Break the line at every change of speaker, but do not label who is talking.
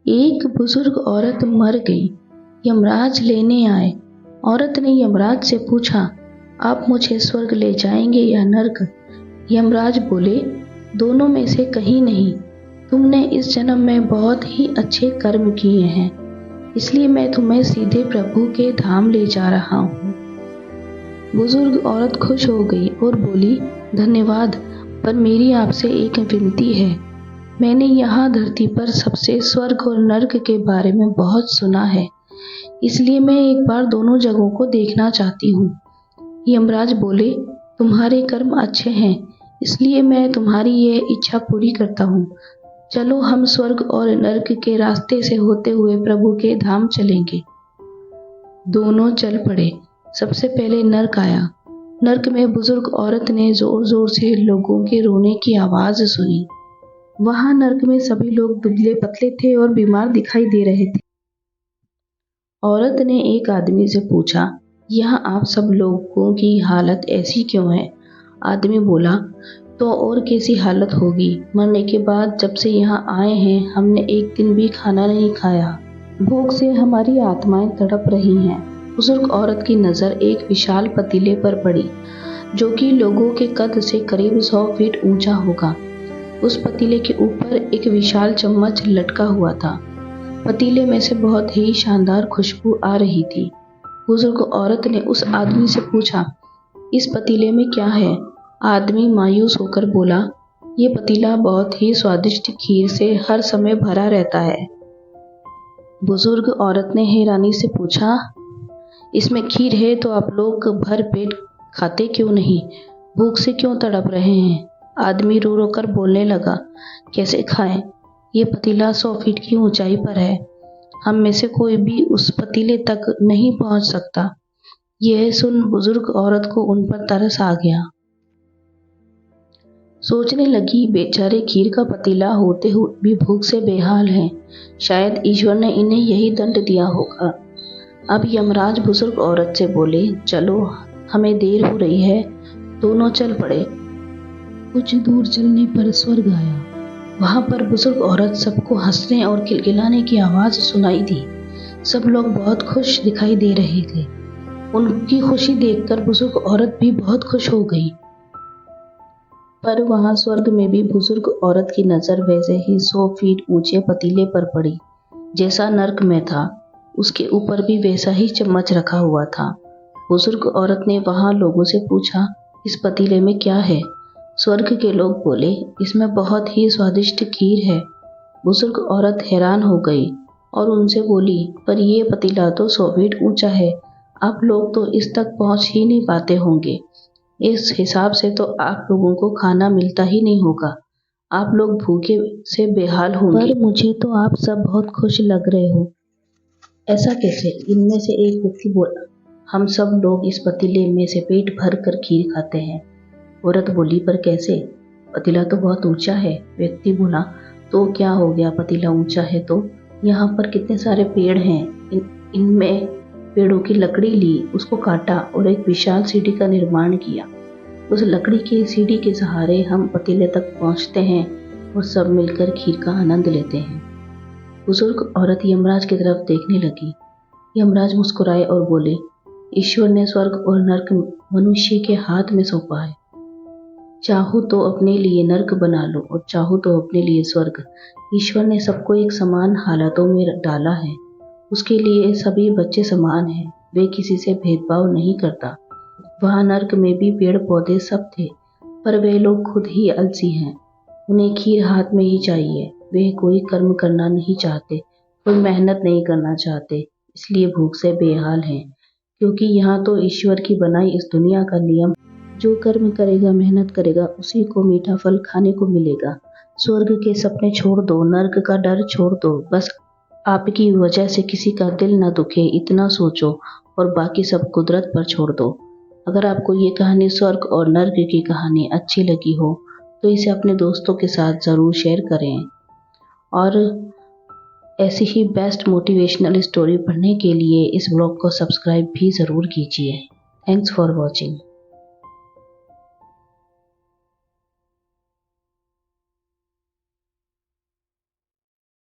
एक बुजुर्ग औरत मर गई। यमराज लेने आए। औरत ने यमराज से पूछा, आप मुझे स्वर्ग ले जाएंगे या नर्क? यमराज बोले, दोनों में से कहीं नहीं। तुमने इस जन्म में बहुत ही अच्छे कर्म किए हैं, इसलिए मैं तुम्हें सीधे प्रभु के धाम ले जा रहा हूँ। बुजुर्ग औरत खुश हो गई और बोली, धन्यवाद, पर मेरी आपसे एक विनती है। मैंने यहाँ धरती पर सबसे स्वर्ग और नर्क के बारे में बहुत सुना है, इसलिए मैं एक बार दोनों जगहों को देखना चाहती हूँ। यमराज बोले, तुम्हारे कर्म अच्छे हैं, इसलिए मैं तुम्हारी यह इच्छा पूरी करता हूँ। चलो हम स्वर्ग और नर्क के रास्ते से होते हुए प्रभु के धाम चलेंगे। दोनों चल पड़े। सबसे पहले नर्क आया। नर्क में बुजुर्ग औरत ने जोर जोर से लोगों के रोने की आवाज सुनी। वहां नर्क में सभी लोग दुबले पतले थे और बीमार दिखाई दे रहे थे। औरत ने एक आदमी से पूछा, यहाँ आप सब लोगों की हालत ऐसी क्यों है? आदमी बोला, तो और कैसी हालत होगी? मरने के बाद जब से यहाँ आए हैं हमने एक दिन भी खाना नहीं खाया। भूख से हमारी आत्माएं तड़प रही हैं। बुजुर्ग औरत की नजर एक विशाल पतीले पर पड़ी, जो कि लोगों के कद से करीब 100 फीट ऊंचा होगा। उस पतीले के ऊपर एक विशाल चम्मच लटका हुआ था। पतीले में से बहुत ही शानदार खुशबू आ रही थी। बुजुर्ग औरत ने उस आदमी से पूछा, इस पतीले में क्या है? आदमी मायूस होकर बोला, ये पतीला बहुत ही स्वादिष्ट खीर से हर समय भरा रहता है। बुजुर्ग औरत ने हैरानी से पूछा, इसमें खीर है तो आप लोग भर पेट खाते क्यों नहीं? भूख से क्यों तड़प रहे हैं? आदमी रो रो कर बोलने लगा, कैसे खाएं? ये पतीला 100 फीट की ऊंचाई पर है। हम में से कोई भी उस पतीले तक नहीं पहुंच सकता। यह सुन बुजुर्ग औरत को उन पर तरस आ गया। सोचने लगी, बेचारे खीर का पतीला होते हुए भी भूख से बेहाल हैं। शायद ईश्वर ने इन्हें यही दंड दिया होगा। अब यमराज बुजुर्ग औरत से बोले, चलो हमें देर हो रही है। दोनों चल पड़े। कुछ दूर चलने पर स्वर्ग आया। वहां पर बुजुर्ग औरत सबको हंसने और खिलखिलाने की आवाज सुनाई दी। सब लोग बहुत खुश दिखाई दे रहे थे। उनकी खुशी देखकर बुजुर्ग औरत भी बहुत खुश हो गई। पर वहां स्वर्ग में भी बुजुर्ग औरत की नजर वैसे ही 100 फीट ऊंचे पतीले पर पड़ी, जैसा नर्क में था। उसके ऊपर भी वैसा ही चम्मच रखा हुआ था। बुजुर्ग औरत ने वहां लोगों से पूछा, इस पतीले में क्या है? स्वर्ग के लोग बोले, इसमें बहुत ही स्वादिष्ट खीर है। बुजुर्ग औरत हैरान हो गई और उनसे बोली, पर ये पतीला तो 100 फीट ऊंचा है। आप लोग तो इस तक पहुंच ही नहीं पाते होंगे। इस हिसाब से तो आप लोगों को खाना मिलता ही नहीं होगा। आप लोग भूखे से बेहाल होंगे। पर मुझे तो आप सब बहुत खुश लग रहे हो। ऐसा कैसे? इनमें से एक व्यक्ति बोला, हम सब लोग इस पतीले में से पेट भर कर खीर खाते हैं। औरत बोली, पर कैसे? पतीला तो बहुत ऊंचा है। व्यक्ति बोला, तो क्या हो गया? पतीला ऊंचा है तो यहाँ पर कितने सारे पेड़ हैं। इनमें पेड़ों की लकड़ी ली, उसको काटा और एक विशाल सीढ़ी का निर्माण किया। उस लकड़ी की सीढ़ी के सहारे हम पतीले तक पहुँचते हैं और सब मिलकर खीर का आनंद लेते हैं। बुजुर्ग औरत यमराज की तरफ देखने लगी। यमराज मुस्कुराए और बोले, ईश्वर ने स्वर्ग और नर्क मनुष्य के हाथ में सौंपा है। चाहो तो अपने लिए नर्क बना लो और चाहो तो अपने लिए स्वर्ग। ईश्वर ने सबको एक समान हालातों में डाला है। उसके लिए सभी बच्चे समान हैं। वे किसी से भेदभाव नहीं करता। वहाँ नर्क में भी पेड़ पौधे सब थे, पर वे लोग खुद ही आलसी हैं। उन्हें खीर हाथ में ही चाहिए। वे कोई कर्म करना नहीं चाहते, कोई मेहनत नहीं करना चाहते, इसलिए भूख से बेहाल हैं। क्योंकि यहाँ तो ईश्वर की बनाई इस दुनिया का नियम, जो कर्म करेगा, मेहनत करेगा, उसी को मीठा फल खाने को मिलेगा। स्वर्ग के सपने छोड़ दो, नर्क का डर छोड़ दो। बस आपकी वजह से किसी का दिल न दुखे, इतना सोचो और बाकी सब कुदरत पर छोड़ दो। अगर आपको ये कहानी स्वर्ग और नर्क की कहानी अच्छी लगी हो तो इसे अपने दोस्तों के साथ ज़रूर शेयर करें। और ऐसी ही बेस्ट मोटिवेशनल स्टोरी पढ़ने के लिए इस ब्लॉग को सब्सक्राइब भी ज़रूर कीजिए। Thanks for watching.